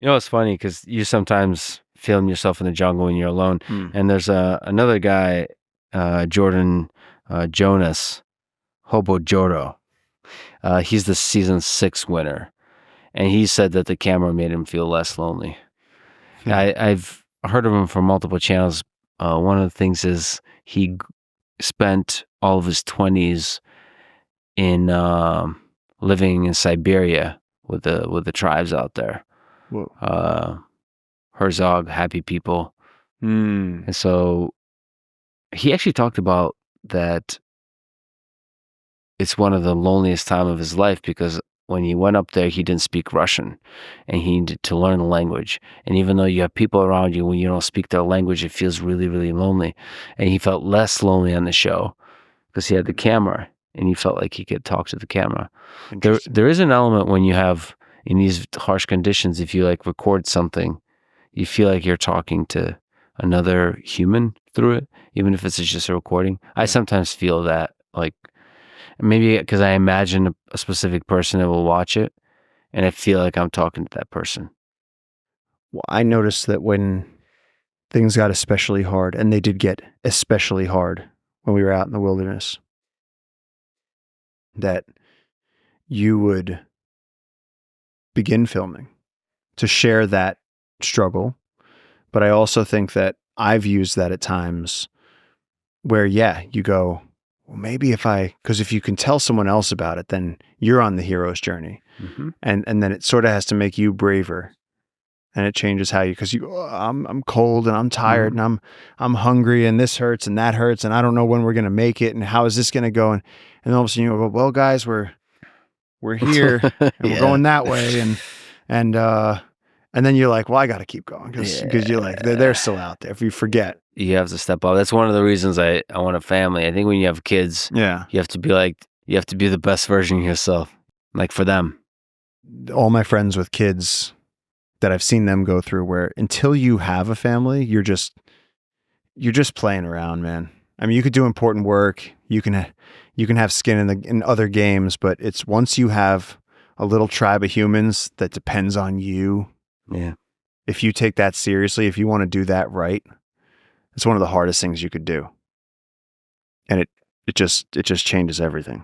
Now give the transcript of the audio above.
You know, it's funny because you sometimes film yourself in the jungle when you're alone. Hmm. And there's another guy, Jonas, Hobo Joro. He's the season 6 winner, and he said that the camera made him feel less lonely. I've heard of him from multiple channels. One of the things is he spent all of his 20s in living in Siberia with the tribes out there. Whoa. Herzog, happy people. Hmm. And so he actually talked about that it's one of the loneliest time of his life because when he went up there, he didn't speak Russian and he needed to learn the language. And even though you have people around you, when you don't speak their language, it feels really, really lonely. And he felt less lonely on the show because he had the camera and he felt like he could talk to the camera. There is an element when you have in these harsh conditions, if you like record something, you feel like you're talking to another human through it, even if it's just a recording. I sometimes feel that, like, maybe because I imagine a specific person that will watch it, and I feel like I'm talking to that person. Well, I noticed that when things got especially hard, and they did get especially hard when we were out in the wilderness, that you would begin filming to share that struggle. But I also think that I've used that at times where, you go, well, maybe because if you can tell someone else about it, then you're on the hero's journey. Mm-hmm. And then it sort of has to make you braver. And it changes how because I'm cold and I'm tired and I'm hungry and this hurts and that hurts and I don't know when we're gonna make it and how is this gonna go and all of a sudden you go, well guys, we're here and we're going that way and then you're like, well, I got to keep going because you're like they're still out there. If you forget, you have to step up. That's one of the reasons I want a family. I think when you have kids, you have to be the best version of yourself, like for them. All my friends with kids that I've seen them go through where until you have a family, you're just playing around, man. I mean, you could do important work. You can have skin in other games, but it's once you have a little tribe of humans that depends on you. Yeah. If you take that seriously, if you want to do that right, it's one of the hardest things you could do. And it just changes everything.